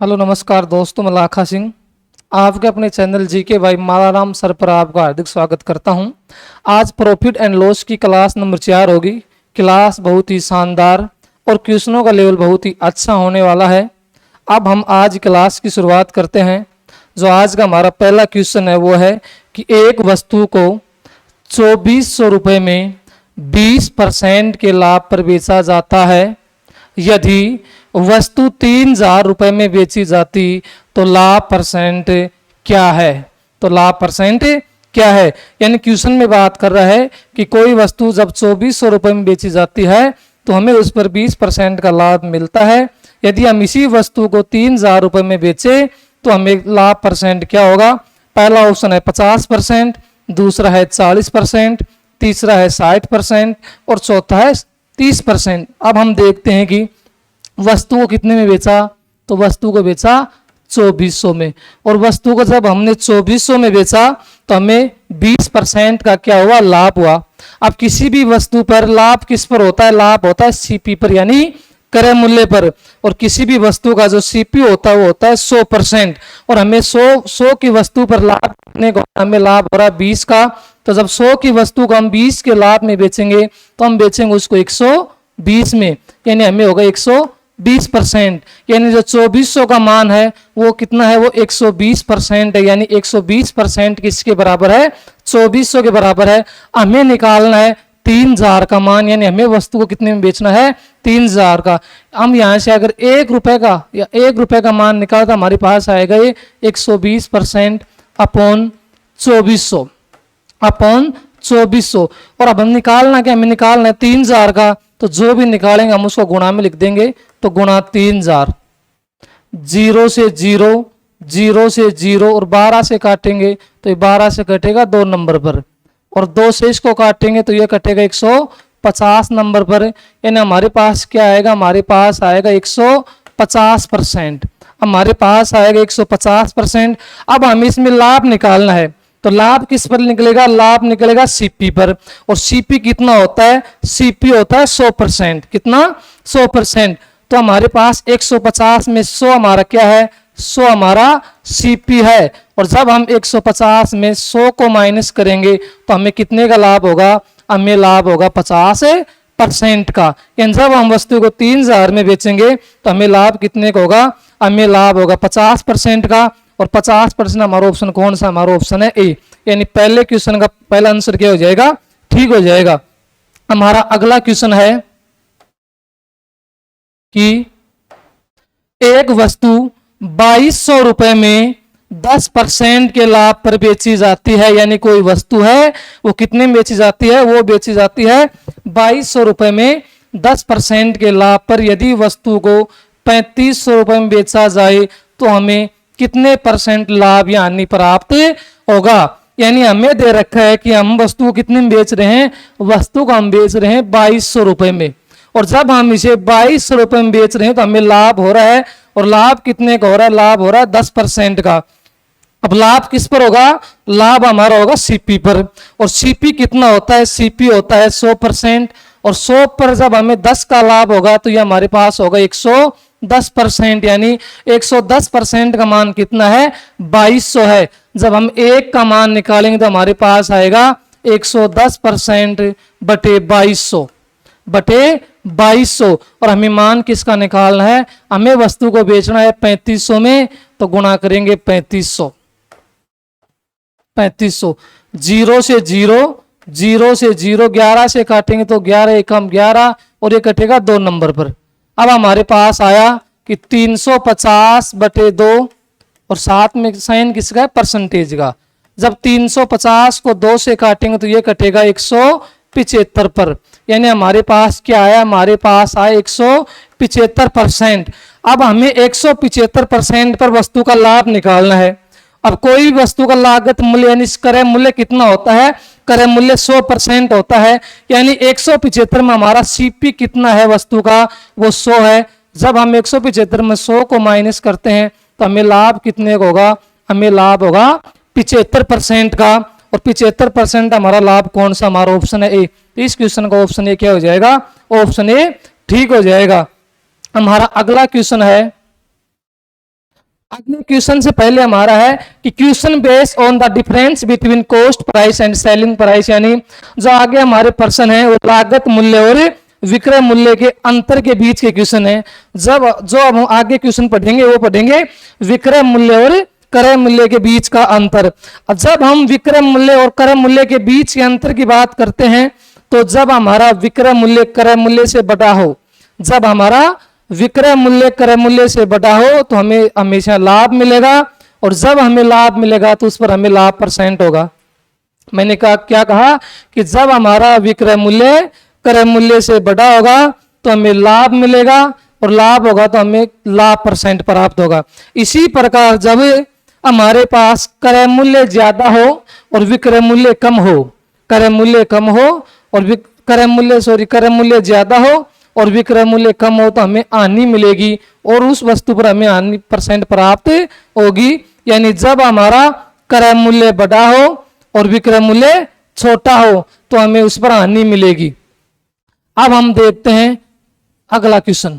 Hello नमस्कार दोस्तों, मैं लाखा सिंह आपके अपने चैनल जीके भाई मालाराम सर पर आपका हार्दिक स्वागत करता हूं। आज प्रॉफिट एंड लॉस की क्लास नंबर 4 होगी। क्लास बहुत ही शानदार और क्वेश्चनों का लेवल बहुत ही अच्छा होने वाला है। अब हम आज क्लास की शुरुआत करते हैं। जो आज का हमारा पहला क्वेश्चन है वो है कि एक वस्तु को 2400 रुपये में 20% के लाभ पर बेचा जाता है। यदि वस्तु 3000 रुपये में बेची जाती तो लाभ परसेंट क्या है। तो लाभ परसेंट क्या है, यानी क्वेश्चन में बात कर रहा है कि कोई वस्तु जब 2400 रुपये में बेची जाती है तो हमें उस पर 20% का लाभ मिलता है। यदि हम इसी वस्तु को 3000 रुपये में बेचे तो हमें लाभ परसेंट क्या होगा। पहला ऑप्शन है 50%, दूसरा है 40%, तीसरा है 60% और चौथा है 30%। अब हम देखते हैं कि वस्तु को कितने में बेचा, तो वस्तु को बेचा 2400 में, और वस्तु को जब हमने 2400 में बेचा तो हमें 20% का क्या हुआ, लाभ हुआ। अब किसी भी वस्तु पर लाभ किस पर होता है, लाभ होता है सीपी पर यानी क्रय मूल्य पर, और किसी भी वस्तु का जो सीपी होता है वो होता है 100%, और हमें 100 की वस्तु पर लाभ कितने का, हमें लाभ हो रहा है 20 का। तो जब 100 की वस्तु को हम 20 के लाभ में बेचेंगे तो हम बेचेंगे उसको 120 में, यानी हमें होगा 120%। यानी जो 2400 का मान है वो कितना है, वो 120% है, यानी 120% किसके बराबर है, 2400 के बराबर है। हमें निकालना है 3000 का मान, यानी हमें वस्तु को कितने में बेचना है, 3000 का। हम यहाँ से अगर 1 रुपए का या 1 रुपए का मान निकालता हमारे पास आएगा ये 120% अपॉन 2400 अपॉन 2400। और अब हम निकालना क्या, हमें निकालना है 3000 का, तो जो भी निकालेंगे हम उसको गुणा में लिख देंगे, तो गुणा 3000, 0 से 0, 0 से 0 और 12 से काटेंगे तो ये 12 से कटेगा 2 नंबर पर, और 2 से इसको काटेंगे तो ये कटेगा 150 नंबर पर, यानी हमारे पास क्या आएगा, हमारे पास आएगा 150%। हमारे पास आएगा 150%। अब हमें इसमें लाभ निकालना है, तो लाभ किस पर निकलेगा, लाभ निकलेगा सीपी पर, और सीपी कितना होता है, सीपी होता है 100%। कितना, 100%। तो हमारे पास 150 में 100 हमारा क्या है, 100 हमारा सीपी है, और जब हम 150 में 100 को माइनस करेंगे तो हमें कितने का लाभ होगा, हमें लाभ होगा 50% का। यानी जब हम वस्तु को 3000 में बेचेंगे तो हमें लाभ कितने का होगा, हमें लाभ होगा 50% का, और 50% हमारा ऑप्शन कौन सा, हमारा ऑप्शन है ए, यानी पहले क्वेश्चन का पहला आंसर क्या हो जाएगा, ठीक हो जाएगा। हमारा अगला क्वेश्चन है कि एक वस्तु 2200 रुपए में 10% के लाभ पर बेची जाती है, यानी कोई वस्तु है वो कितने में बेची जाती है, वो बेची जाती है 2200 रुपए में 10% के लाभ पर। यदि वस्तु को 3500 रुपए में बेचा जाए तो हमें कितने परसेंट लाभ या हानि प्राप्त होगा। यानी हमें दे रखा है कि हम वस्तु को कितने में बेच रहे हैं, वस्तु को हम बेच रहे हैं 2200 रुपए में, और जब हम इसे 2200 रुपए में बेच रहे हैं तो हमें लाभ हो रहा है, और लाभ कितने का हो रहा है, लाभ हो रहा है 10% का। अब लाभ किस पर होगा, लाभ हमारा होगा सीपी पर, और सीपी कितना होता है, सीपी होता है 100%, और 100 पर जब हमें 10 का लाभ होगा तो ये हमारे पास होगा 110%, यानी 110% का मान कितना है, 2200 है। जब हम 1 का मान निकालेंगे तो हमारे पास आएगा 110% बटे 2200, और हमें मान किसका निकालना है, हमें वस्तु को बेचना है 3500 में, तो गुणा करेंगे 3500, 0 से 0, 0 से 0, 11 से काटेंगे तो 11 एकम 11, और ये कटेगा 2 नंबर पर। अब हमारे पास आया कि 350 बटे 2, और साथ में साइन किसका है, परसेंटेज का। जब 350 को 2 से काटेंगे तो ये कटेगा 175 पर, यानी हमारे पास क्या आया, हमारे पास आया 175%। अब हमें 175% पर वस्तु का लाभ निकालना है। अब कोई वस्तु का लागत मूल्य यानी क्रय मूल्य कितना होता है, क्रय मूल्य 100% होता है, यानी 175 में हमारा सीपी कितना है वस्तु का, वो 100 है। जब हम 175 में 100 को माइनस करते हैं तो हमें लाभ कितने का होगा, हमें लाभ होगा 75% का, और 75% हमारा लाभ कौन सा, हमारा ऑप्शन है ए। इस क्वेश्चन का ऑप्शन ए क्या हो जाएगा, ऑप्शन ए ठीक हो जाएगा। हमारा अगला क्वेश्चन है अगले क्वेश्चन से पहले हमारा है कि question based on the difference between cost price and selling price, यानी जो आगे हमारे प्रश्न है वो लागत मूल्य और विक्रय मूल्य के अंतर के बीच के क्वेश्चन है। जब जो हम आगे क्वेश्चन पढ़ेंगे वो पढ़ेंगे विक्रय मूल्य और क्रय मूल्य के बीच का अंतर। जब हम विक्रय मूल्य और क्रय मूल्य के बीच के अंतर की बात करते हैं तो जब हमारा विक्रय मूल्य क्रय मूल्य से बड़ा हो, जब हमारा विक्रय मूल्य क्रय मूल्य से बड़ा हो तो हमें हमेशा लाभ मिलेगा, और जब हमें लाभ मिलेगा तो उस पर हमें लाभ परसेंट होगा। मैंने कहा क्या कहा कि जब हमारा विक्रय मूल्य क्रय मूल्य से बड़ा होगा तो हमें लाभ मिलेगा, और लाभ होगा तो हमें लाभ परसेंट प्राप्त होगा। इसी प्रकार जब हमारे पास क्रय मूल्य ज्यादा हो और विक्रय मूल्य कम हो, क्रय मूल्य कम हो और क्रय मूल्य ज्यादा हो और विक्रय मूल्य कम हो तो हमें हानि मिलेगी, और उस वस्तु पर हमें हानि परसेंट प्राप्त होगी। यानी जब हमारा क्रय मूल्य बड़ा हो और विक्रय मूल्य छोटा हो तो हमें उस पर हानि मिलेगी। अब हम देखते हैं अगला क्वेश्चन।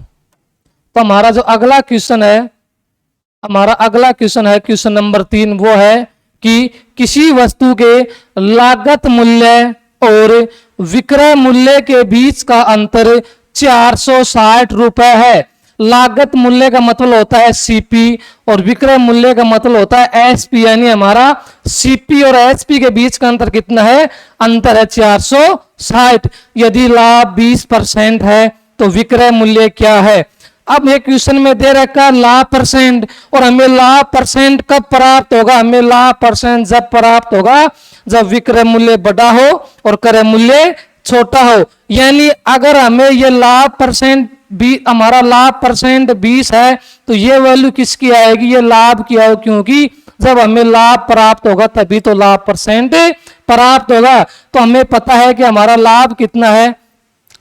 तो हमारा जो अगला क्वेश्चन है, हमारा अगला क्वेश्चन है क्वेश्चन नंबर 3, वो है कि किसी वस्तु के लागत मूल्य और विक्रय मूल्य के बीच का अंतर 460 रुपए है। लागत मूल्य का मतलब होता है सीपी और विक्रय मूल्य का मतलब होता है एसपी, यानी हमारा सीपी और एसपी के बीच का अंतर कितना है? अंतर है 460। यदि लाभ 20% है तो विक्रय मूल्य क्या है? अब एक क्वेश्चन में दे रखा है लाभ परसेंट, और हमें लाभ परसेंट कब प्राप्त होगा? हमें लाभ परसेंट जब प्राप्त होगा जब विक्रय मूल्य बड़ा हो और क्रय मूल्य छोटा हो। यानी अगर हमें ये लाभ परसेंट हमारा लाभ परसेंट 20 है तो ये वैल्यू किसकी आएगी? ये लाभ की आएगी, क्योंकि जब हमें लाभ प्राप्त होगा तभी तो लाभ परसेंट प्राप्त होगा। तो हमें पता है कि हमारा लाभ कितना है,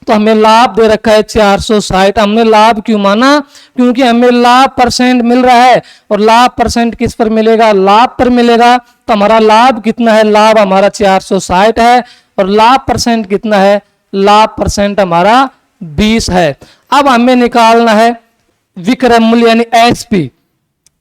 तो हमें लाभ दे रखा है 460। हमने लाभ क्यों माना? क्योंकि हमें लाभ परसेंट मिल रहा है, और लाभ परसेंट किस पर मिलेगा? लाभ पर मिलेगा। तो हमारा लाभ कितना है? लाभ हमारा 460 है, और लाभ परसेंट कितना है? लाभ परसेंट हमारा 20 है। अब हमें निकालना है विक्रय मूल्य यानी एसपी।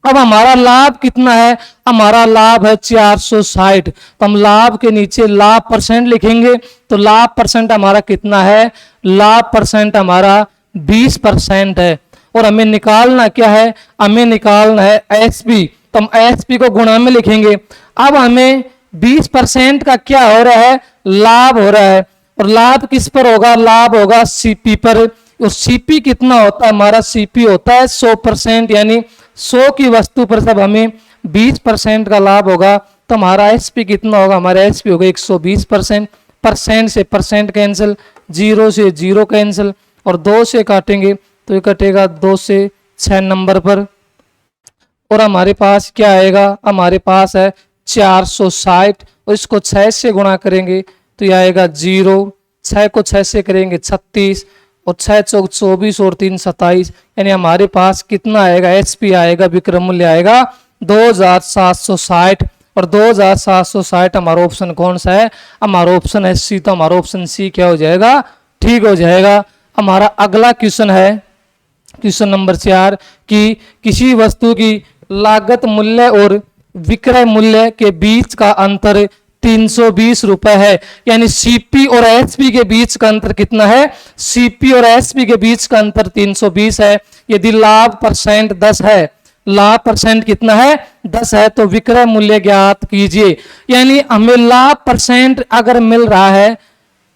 अब हमारा लाभ कितना है? हमारा लाभ है 460, तो हम लाभ के नीचे लाभ परसेंट लिखेंगे। तो लाभ परसेंट हमारा कितना है? लाभ परसेंट हमारा 20% है। और हमें निकालना क्या है? हमें निकालना है एसपी, तो हम एसपी को गुणा में लिखेंगे। अब हमें 20% का क्या हो रहा है? लाभ हो रहा है, और लाभ किस पर होगा? लाभ होगा सीपी पर। और सीपी कितना होता है? हमारा सीपी होता है 100%, यानी 100 की वस्तु पर जब हमें 20% का लाभ होगा तो हमारा एसपी कितना होगा? हमारा एसपी होगा 120%। परसेंट से परसेंट कैंसिल, 0 से 0 कैंसिल, और 2 से काटेंगे तो ये कटेगा 2 से 6 नंबर पर। और हमारे पास क्या आएगा? हमारे पास है 460, और इसको 6 से गुणा करेंगे तो यह आएगा 0। 6 को 6 से करेंगे 36, और 6 चौक 24 और 3 27, यानी हमारे पास कितना आएगा? एसपी आएगा, विक्रय मूल्य आएगा 2760। और 2760 हमारा ऑप्शन कौन सा है? हमारा ऑप्शन है सी। तो हमारा ऑप्शन सी क्या हो जाएगा? ठीक हो जाएगा। हमारा अगला क्वेश्चन है क्वेश्चन नंबर 4 कि किसी वस्तु की लागत मूल्य और विक्रय मूल्य के बीच का अंतर 320 रुपए है। यानी सीपी और एसपी के बीच का अंतर कितना है? सीपी और एसपी के बीच का अंतर 320 है। यदि लाभ परसेंट 10 है, लाभ परसेंट कितना है? 10 है, तो विक्रय मूल्य ज्ञात कीजिए। यानी हमें लाभ परसेंट अगर मिल रहा है,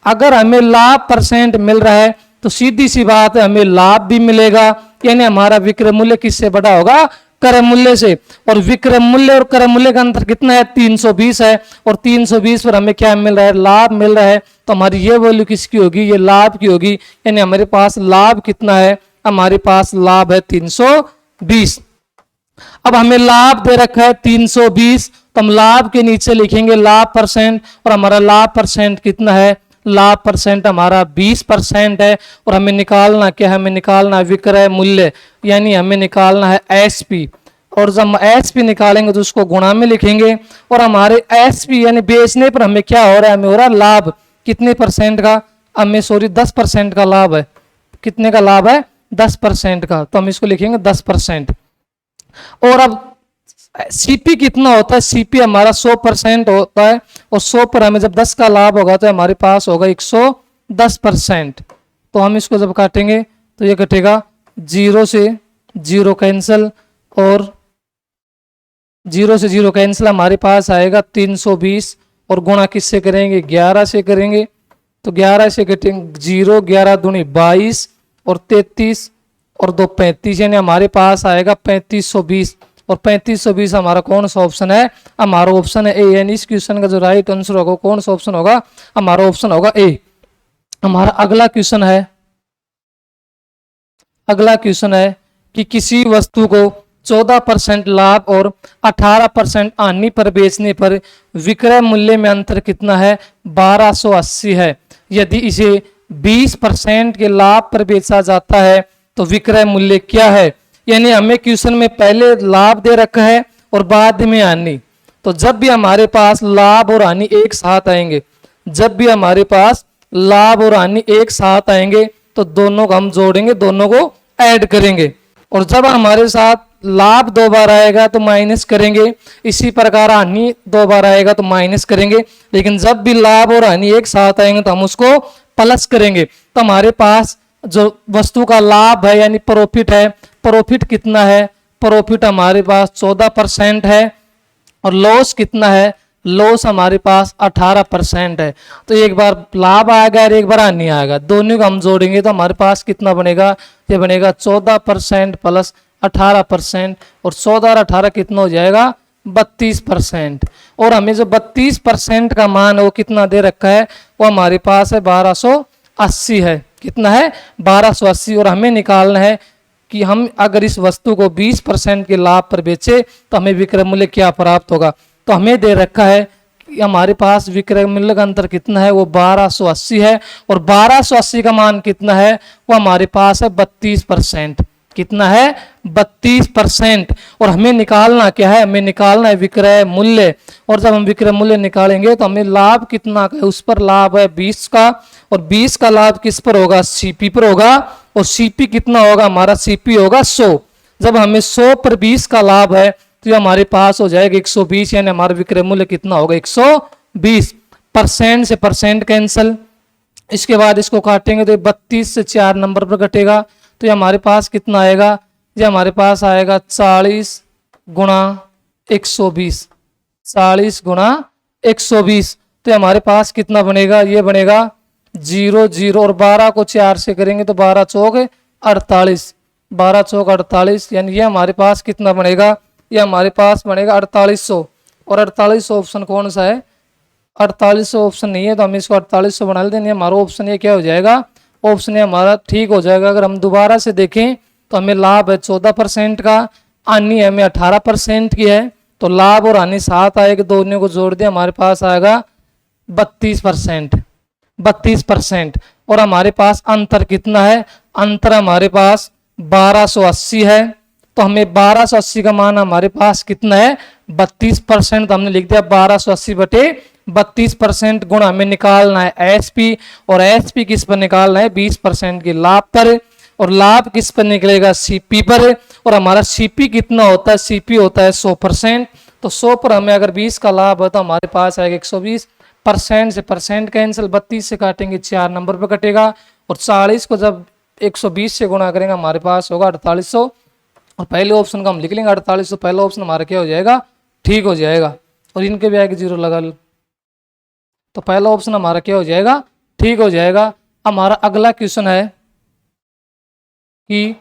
अगर हमें लाभ परसेंट मिल रहा है तो सीधी सी बात है हमें लाभ भी मिलेगा। यानी हमारा विक्रय मूल्य किससे बड़ा होगा? क्रय मूल्य से। और विक्रय मूल्य और क्रय मूल्य का अंतर कितना है? 320 है, और 320 पर हमें क्या मिल रहा है? लाभ मिल रहा है। तो हमारी ये वैल्यू किसकी होगी? ये लाभ की होगी। यानी हमारे पास लाभ कितना है? हमारे पास लाभ है 320। अब हमें लाभ दे रखा है 320, तो हम लाभ के नीचे लिखेंगे लाभ परसेंट, और हमारा लाभ परसेंट कितना है? लाभ परसेंट हमारा 20% है। और हमें निकालना क्या है? हमें निकालना है विक्रय मूल्य, यानी हमें निकालना है एसपी। और जब हम एसपी निकालेंगे तो उसको गुणा में लिखेंगे, और हमारे एसपी यानी बेचने पर हमें क्या हो रहा है? हमें हो रहा है लाभ कितने परसेंट का? हमें 10% का लाभ है। कितने का लाभ है? 10% का, तो हम इसको लिखेंगे 10%। और अब सीपी कितना होता है, सीपी हमारा 100% होता है, और 100 पर हमें जब 10 का लाभ होगा तो हमारे पास होगा 110%। तो हम इसको जब काटेंगे तो ये कटेगा 0 से 0 कैंसिल, और 0 से 0 कैंसिल, हमारे पास आएगा 320, और गुणा किससे करेंगे, 11 से करेंगे। तो 11 से कटेंगे 0, 11 दूनी 22, और 33 और 2 35, यानी हमारे पास आएगा 3520। और 3520 हमारा कौन सा ऑप्शन है, हमारा ऑप्शन है ए। यानी इस क्वेश्चन का जो राइट आंसर होगा कौन सा ऑप्शन होगा, हमारा ऑप्शन होगा ए। हमारा अगला क्वेश्चन है, अगला क्वेश्चन है कि किसी वस्तु को 14% लाभ और 18% हानि पर बेचने पर विक्रय मूल्य में अंतर कितना है, 1280 है। यदि इसे 20% के लाभ पर बेचा जाता है तो विक्रय मूल्य क्या है। यानी हमें क्वेश्चन में पहले लाभ दे रखा है और बाद में हानि। तो जब भी हमारे पास लाभ और हानि एक साथ आएंगे, जब भी हमारे पास लाभ और हानि एक साथ आएंगे तो दोनों को हम जोड़ेंगे, दोनों को ऐड करेंगे। और जब हमारे साथ लाभ 2 बार आएगा तो माइनस करेंगे, इसी प्रकार हानि 2 बार आएगा तो माइनस करेंगे। लेकिन जब भी लाभ और हानि एक साथ आएंगे तो हम उसको प्लस करेंगे। तो हमारे पास जो वस्तु का लाभ है यानी प्रॉफिट है, प्रॉफिट कितना है, प्रॉफिट हमारे पास 14% है, और लॉस कितना है, लॉस हमारे पास 18% है। तो एक बार लाभ आएगा और एक बार हानि आएगा, दोनों को हम जोड़ेंगे तो हमारे पास कितना बनेगा, ये बनेगा 14% प्लस 18%, और 14 और 18 कितना हो जाएगा, 32%। और हमें जो 32% का मान है वो कितना दे रखा है, वो हमारे पास है 1280 है। कितना है, 1280। और हमें निकालना है कि हम अगर इस वस्तु को 20% के लाभ पर बेचे तो हमें विक्रय मूल्य क्या प्राप्त होगा। तो हमें दे रखा है कि हमारे पास विक्रय मूल्य का अंतर कितना है, वो 1280 है, और 1280 का मान कितना है, वो हमारे पास है 32%। कितना है, 32%। और हमें निकालना क्या है, हमें निकालना है विक्रय मूल्य। और जब हम विक्रय मूल्य निकालेंगे तो हमें लाभ कितना है, उस पर लाभ है 20 का, और 20 का लाभ किस पर होगा, सीपी पर होगा। और सीपी कितना होगा, हमारा सीपी होगा 100। जब हमें 100 पर 20 का लाभ है तो ये हमारे पास हो जाएगा 120, यानी हमारा विक्रय मूल्य कितना होगा, 120। परसेंट से परसेंट कैंसिल, इसके बाद इसको काटेंगे तो 32 से 4 नंबर पर कटेगा। तो ये हमारे पास कितना आएगा, ये हमारे पास आएगा 40 गुणा 120, 40 गुणा 120। तो हमारे पास कितना बनेगा, ये बनेगा 0 0, और 12 को 4 से करेंगे तो 12 चौक 48, 12 चौक 48, यानी ये हमारे पास कितना बनेगा, ये हमारे पास बनेगा 4800। और 4800 ऑप्शन कौन सा है, 4800 ऑप्शन नहीं है, तो हम इसको 4800 बना लेते हैं। हमारा ऑप्शन ये क्या हो जाएगा, ऑप्शन ये हमारा ठीक हो जाएगा। अगर हम दोबारा से देखें तो हमें लाभ है 14% का, हानि हमें 18% की है। तो लाभ और हानि साथ आएगा, दोनों को जोड़ दिया, हमारे पास आएगा 32%, 32%। और हमारे पास अंतर कितना है, अंतर हमारे पास 1280 है। तो हमें 1280 का मान हमारे पास कितना है, 32%। तो हमने लिख दिया 1280 बटे 32%, गुण हमें निकालना है एसपी, और एसपी किस पर निकालना है, 20% के लाभ पर, और लाभ किस पर निकलेगा, सीपी पर। और हमारा सीपी कितना होता है, सीपी होता है 100%। तो 100 पर हमें अगर 20 का लाभ है तो हमारे पास आएगा 120। परसेंट से परसेंट कैंसिल, 32 से काटेंगे 4 नंबर पर कटेगा, और 40 को जब 120 से गुणा करेंगे हमारे पास होगा 4800। और पहले ऑप्शन का हम लिख लेंगे 4800, पहला ऑप्शन हमारा क्या हो जाएगा, ठीक हो जाएगा। और इनके भी आगे 0 लगा लो, तो पहला ऑप्शन हमारा क्या हो जाएगा, ठीक हो जाएगा। हमारा अगला क्वेश्चन है कि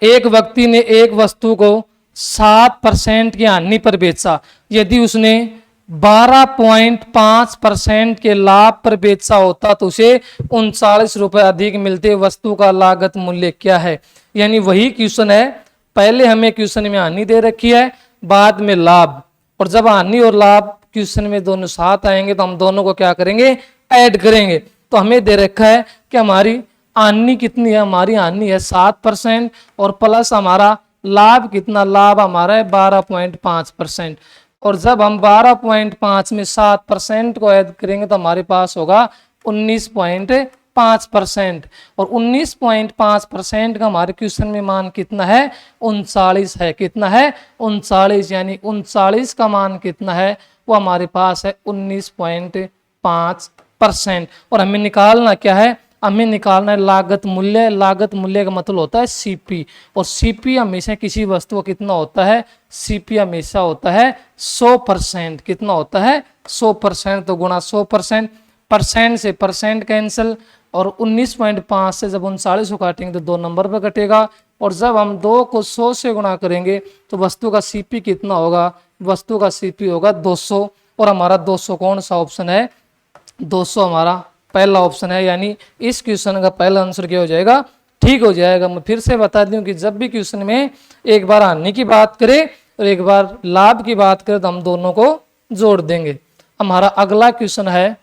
एक व्यक्ति ने एक वस्तु को 7% की हानि पर बेचा, यदि उसने 12.5% के लाभ पर बेचा होता तो उसे 39 रुपए अधिक मिलते, वस्तु का लागत मूल्य क्या है। यानी वही क्वेश्चन है, पहले हमें क्वेश्चन में हानि दे रखी है, बाद में लाभ, और जब हानि और लाभ क्वेश्चन में दोनों साथ आएंगे तो हम दोनों को क्या करेंगे, ऐड करेंगे। तो हमें दे रखा है कि हमारी हानि कितनी है, हमारी हानि है 7%, और प्लस हमारा लाभ कितना, लाभ हमारा है 12.5%। और जब हम 12.5 में 7% को ऐड करेंगे तो हमारे पास होगा 5% और 19.5% का हमारे क्वेश्चन में मान कितना है 39 है। कितना है 39, यानी 39 का मान कितना है वो हमारे पास है 19.5%। और हमें निकालना क्या है, हमें निकालना है लागत मूल्य। लागत मूल्य का मतलब होता है सीपी, और सीपी हमेशा किसी वस्तु का कितना होता है, सीपी हमेशा होता है 100%। कितना होता है 100%, तो गुणा 100%, परसेंट से परसेंट कैंसिल, और 19.5 से जब 39 को काटेंगे तो 2 नंबर पर कटेगा, और जब हम 2 को 100 से गुणा करेंगे तो वस्तु का सीपी कितना होगा, वस्तु का सीपी होगा 200। और हमारा 200 कौन सा ऑप्शन है, 200 हमारा पहला ऑप्शन है, यानी इस क्वेश्चन का पहला आंसर क्या हो जाएगा, ठीक हो जाएगा। मैं फिर से बता दूं कि जब भी क्वेश्चन में एक बार हानि की बात करें और एक बार लाभ की बात करें तो हम दोनों को जोड़ देंगे। हमारा अगला क्वेश्चन है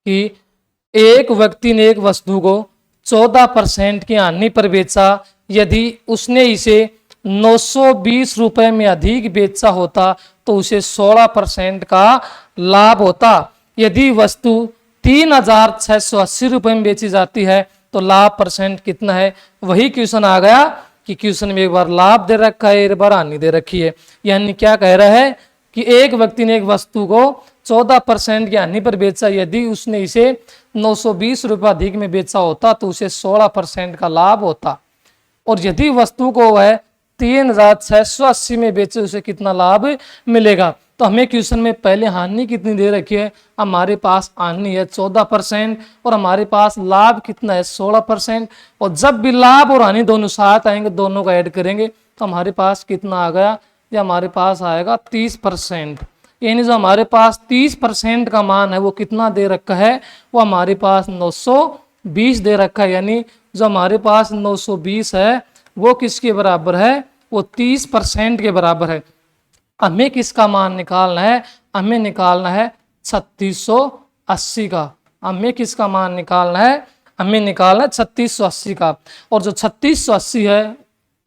कि एक व्यक्ति ने एक वस्तु को 14% की हानि पर बेचा, यदि उसने इसे 920 रुपए में अधिक बेचा होता तो उसे 16% का लाभ होता। यदि वस्तु 3680 रुपए में बेची जाती है तो लाभ परसेंट कितना है। वही क्वेश्चन आ गया कि क्वेश्चन में एक बार लाभ दे रखा है, एक बार हानि दे रखी है। यानी क्या कह रहा है कि एक व्यक्ति ने एक वस्तु को 14% की हानि पर बेचा, यदि उसने इसे 920 रुपये अधिक में बेचा होता तो उसे 16% का लाभ होता। और यदि वस्तु को वह 3680 में बेचे उसे कितना लाभ मिलेगा। तो हमें क्वेश्चन में पहले हानि कितनी दे रखी है, हमारे पास हानि है 14% और हमारे पास लाभ कितना है 16%। और जब भी लाभ और हानि दोनों साथ आएंगे, दोनों का ऐड करेंगे तो हमारे पास कितना आ गया, ये हमारे पास आएगा 30%। यानी जो हमारे पास 30% का मान है वो कितना दे रखा है, वो हमारे पास 920 दे रखा है। यानी जो हमारे पास 920 है वो किसके बराबर है, वो 30% के बराबर है। हमें किसका मान निकालना है, हमें निकालना है 3680 का। हमें किसका मान निकालना है, हमें निकालना है 3680 का। और जो 3680 है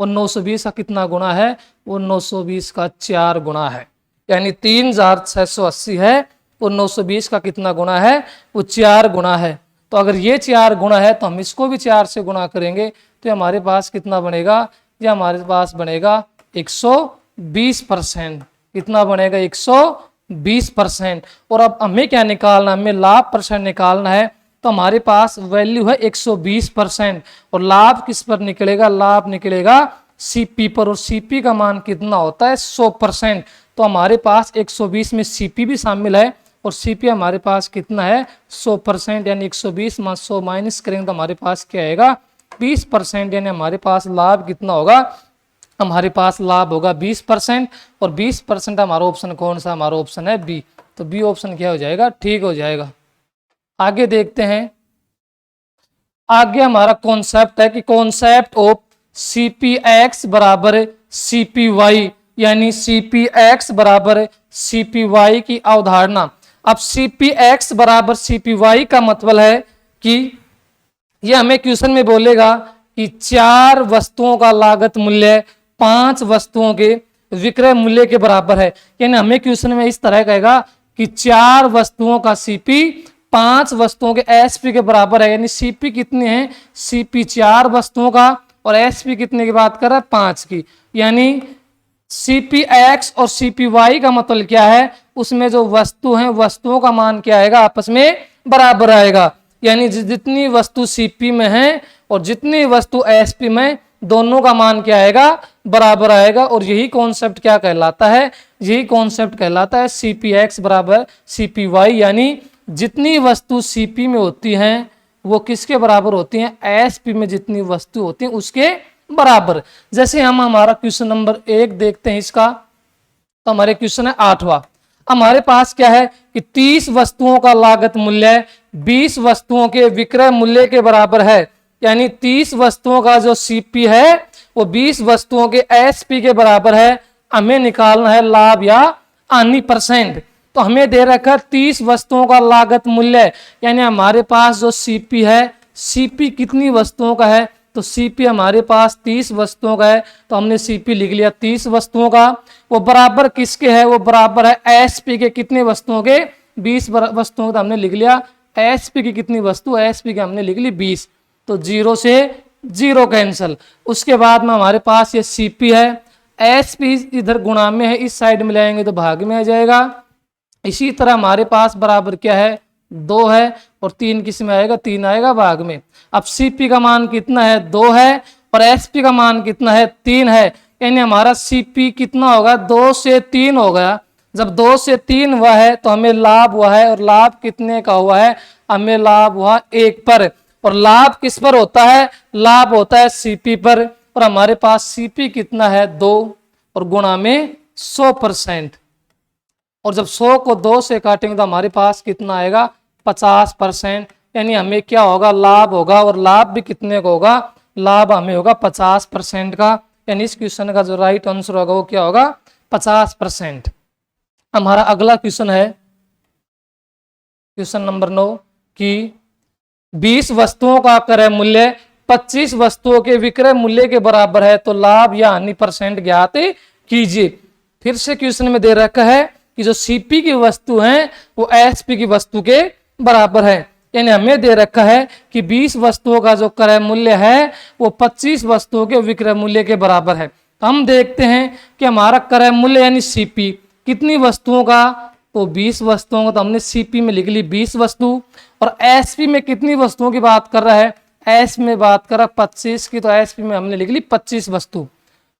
वो 920 का कितना गुना है, वो 920 का 4 गुना है। यानी 3680 है वो 920 का कितना गुना है, वो 4 गुना है। तो अगर ये 4 गुना है तो हम इसको भी 4 से गुना करेंगे तो हमारे पास कितना बनेगा, ये हमारे पास बनेगा 120%। कितना बनेगा 120%। और अब हमें क्या निकालना, हमें लाभ परसेंट निकालना है। तो हमारे पास वैल्यू है 120% और लाभ किस पर निकलेगा, लाभ निकलेगा सीपी पर, और सीपी का मान कितना होता है 100%। तो हमारे पास 120 में सीपी भी शामिल है और सीपी हमारे पास कितना है 100%। यानी 120 में 100 माइनस करेंगे तो हमारे पास क्या आएगा 20%। यानी हमारे पास लाभ कितना होगा, हमारे पास लाभ होगा 20%। और 20% हमारा ऑप्शन कौन सा, हमारा ऑप्शन है बी। तो बी ऑप्शन क्या हो जाएगा, ठीक हो जाएगा। आगे देखते हैं, आगे हमारा कॉन्सेप्ट है कि कॉन्सेप्ट ऑफ CPX बराबर CPY, यानी CPX बराबर CPY की अवधारणा। अब CPX बराबर CPY का मतलब है कि ये हमें क्वेश्चन में बोलेगा कि 4 वस्तुओं का लागत मूल्य 5 वस्तुओं के विक्रय मूल्य के बराबर है। यानी हमें क्वेश्चन में इस तरह कहेगा कि 4 वस्तुओं का CP 5 वस्तुओं के SP के बराबर है। यानी CP कितने हैं, CP 4 वस्तुओं का और SP कितने की बात कर रहा है 5 की। यानी CPX और CPY का मतलब क्या है, उसमें जो वस्तु हैं वस्तुओं का मान क्या आएगा, आपस में बराबर आएगा। यानी जितनी वस्तु CP में है और जितनी वस्तु SP में, दोनों का मान क्या आएगा, बराबर आएगा। और यही कॉन्सेप्ट क्या कहलाता है, यही कॉन्सेप्ट कहलाता है CPX बराबर CPY। यानी जितनी वस्तु CP में होती हैं वो किसके बराबर होती हैं, SP में जितनी वस्तु होती हैं उसके बराबर। जैसे हम हमारा क्वेश्चन नंबर 1 देखते हैं इसका, तो हमारे क्वेश्चन है 8वां। हमारे पास क्या है कि 30 वस्तुओं का लागत मूल्य 20 वस्तुओं के विक्रय मूल्य के बराबर है। यानी 30 वस्तुओं का जो CP है वो 20 वस्तुओं के SP के बराबर है। हमें निकालना है लाभ या हानि परसेंट। तो हमें दे रखा है 30 वस्तुओं का लागत मूल्य, यानी हमारे पास जो CP है, CP कितनी वस्तुओं का है, तो CP हमारे पास 30 वस्तुओं का है। तो हमने CP लिख लिया 30 वस्तुओं का। वो बराबर किसके है, वो बराबर है SP के कितने वस्तुओं के, 20 वस्तुओं का। हमने लिख लिया एसपी की कितनी वस्तु, एसपी की हमने लिख ली 20, तो 0 से 0 कैंसल। उसके बाद में हमारे पास ये सीपी है, एसपी इधर गुणा में है, इस साइड में लाएंगे तो भाग में आ जाएगा। इसी तरह हमारे पास बराबर क्या है, 2 है, और 3 किस में आएगा, 3 आएगा भाग में। अब सीपी का मान कितना है, 2 है, और एसपी का मान कितना है, 3 है, यानी हमारा सीपी कितना होगा, 2 से 3 हो गया। जब 2 से 3 हुआ है तो हमें लाभ हुआ है, और लाभ कितने का हुआ है, हमें लाभ हुआ 1 पर। और लाभ किस पर होता है, लाभ होता है सीपी पर, और हमारे पास सीपी कितना है, 2, और गुणा में 100%। और जब 100 को 2 से काटेंगे तो हमारे पास कितना आएगा, 50%, यानी हमें क्या होगा, लाभ होगा, और लाभ भी कितने का होगा, लाभ हमें होगा 50% का। यानी इस क्वेश्चन का जो राइट आंसर होगा वो क्या होगा, 50%। हमारा अगला क्वेश्चन है क्वेश्चन नंबर 9 कि 20 वस्तुओं का क्रय मूल्य 25 वस्तुओं के विक्रय मूल्य के बराबर है, तो लाभ या हानि परसेंट ज्ञात कीजिए। फिर से क्वेश्चन में दे रखा है कि जो सीपी की वस्तु है वो एसपी की वस्तु के बराबर है, यानी हमें दे रखा है कि 20 वस्तुओं का जो क्रय मूल्य है वो 25 वस्तुओं के विक्रय मूल्य के बराबर है। तो हम देखते हैं कि हमारा क्रय मूल्य यानी सीपी कितनी वस्तुओं का, तो 20 वस्तुओं का, तो हमने सीपी में लिख ली 20 वस्तु। और एसपी में कितनी वस्तुओं की बात कर रहा है, एस में बात कर रहा है 25 की, तो एसपी में हमने लिख ली 25 वस्तु।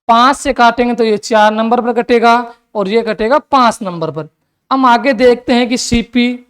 5 से काटेंगे तो ये 4 नंबर पर कटेगा, और ये कटेगा 5 नंबर पर। हम आगे देखते हैं कि सीपी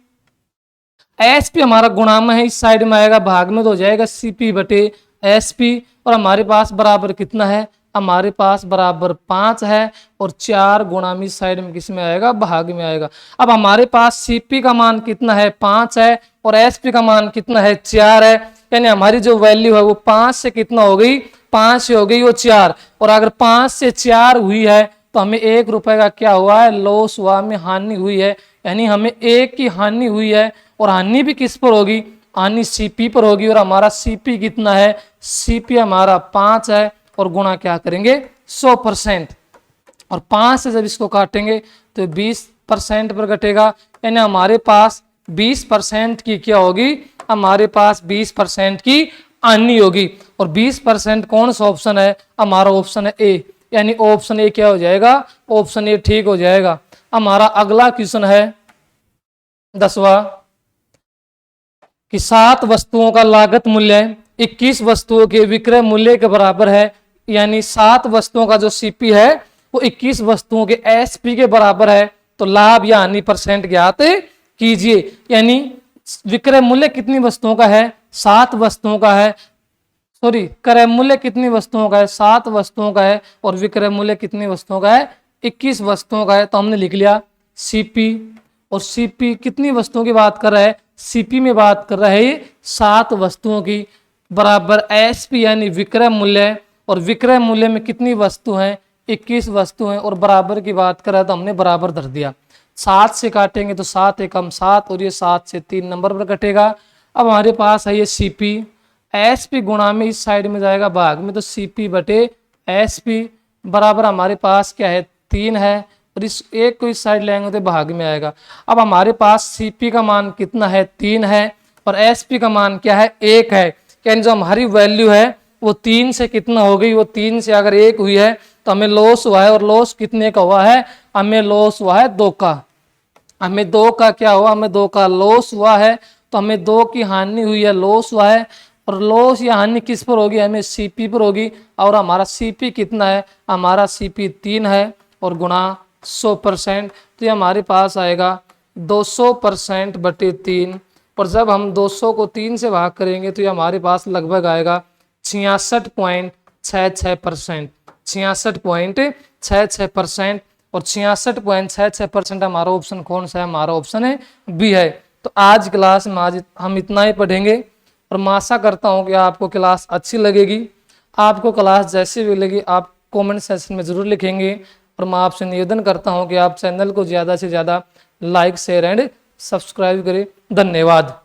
एसपी हमारा गुणा में है, इस साइड में आएगा, भाग में तो हो जाएगा सीपी बटे एसपी, और हमारे पास बराबर कितना है, हमारे पास बराबर 5 है, और 4 गुणा में इस साइड में किस में आएगा, भाग में आएगा। अब हमारे पास सीपी का मान कितना है, 5 है, और एसपी का मान कितना है, 4 है, यानी हमारी जो वैल्यू है वो 5 से कितना हो गई, 5 से हो गई वो 4। और अगर 5 से 4 हुई है तो हमें 1 रुपए का क्या हुआ है, लॉस हुआ, हमें हानि हुई है, यानी हमें 1 की हानि हुई है। और हानि भी किस पर होगी, हानि सीपी पर होगी। और हमारा सीपी कितना है, सीपी हमारा 5 है, और गुणा क्या करेंगे, 100%। और 5 से जब इसको काटेंगे तो 20% पर कटेगा, यानी हमारे पास 20% की क्या होगी, हमारे पास 20% की हानि होगी। और 20% कौन सा ऑप्शन है, हमारा ऑप्शन है ए, यानी ऑप्शन ए क्या हो जाएगा, ऑप्शन ए ठीक हो जाएगा। हमारा अगला क्वेश्चन है 10वां कि 7 वस्तुओं का लागत मूल्य 21 वस्तुओं के विक्रय मूल्य के बराबर है, यानी 7 वस्तुओं का जो सीपी है वो 21 वस्तुओं के एसपी के बराबर है, तो लाभ या हानि परसेंट ज्ञात कीजिए। यानी विक्रय मूल्य कितनी वस्तुओं का है, 7 वस्तुओं का है, सॉरी क्रय मूल्य कितनी वस्तुओं का है, 7 वस्तुओं का है, और विक्रय मूल्य कितनी वस्तुओं का है, 21 वस्तुओं का है। तो हमने लिख लिया सीपी, और सीपी कितनी वस्तुओं की बात कर रहा है, सीपी में बात कर रहा है 7 वस्तुओं की, बराबर एसपी यानी विक्रय मूल्य, और विक्रय मूल्य में कितनी वस्तु हैं, 21 वस्तु हैं, और बराबर की बात कर रहा है तो हमने बराबर धर दिया। 7 से काटेंगे तो 7 एकम 7, और ये 7 से 3 नंबर पर कटेगा। अब हमारे पास है ये सीपी, एसपी गुणा में इस साइड में जाएगा भाग में, तो सीपी बटे एसपी बराबर हमारे पास क्या है, 3 है, और इस एक को इस साइड लेंगे तो भाग में आएगा। अब हमारे पास सीपी का मान कितना है, 3 है, और एसपी का मान क्या है, 1 है, यानी जो हमारी वैल्यू है वो 3 से कितना हो गई, वो 3 से अगर 1 हुई है तो हमें लॉस हुआ है, और लॉस कितने का हुआ है, हमें लॉस हुआ है 2 का, हमें 2 का क्या हुआ, हमें 2 का लॉस हुआ है, तो हमें 2 की हानि हुई है, लॉस हुआ है। और लॉस या हानि किस पर होगी, हमें सीपी पर होगी, और हमारा सीपी कितना है, हमारा सीपी 3 है, और गुणा 100%, तो ये हमारे पास आएगा 200% बटे 3। पर जब हम 200 को 3 से भाग करेंगे तो ये हमारे पास लगभग आएगा 66.66%, 66.66%, और 66.66% हमारा ऑप्शन कौन सा है, हमारा ऑप्शन है बी है। तो आज क्लास में आज हम इतना ही पढ़ेंगे, और मैं आशा करता हूँ कि आपको क्लास अच्छी लगेगी। आपको क्लास जैसी भी लगी आप कमेंट सेक्शन में ज़रूर लिखेंगे, और मैं आपसे निवेदन करता हूँ कि आप चैनल को ज़्यादा से ज़्यादा लाइक शेयर एंड सब्सक्राइब करें। धन्यवाद।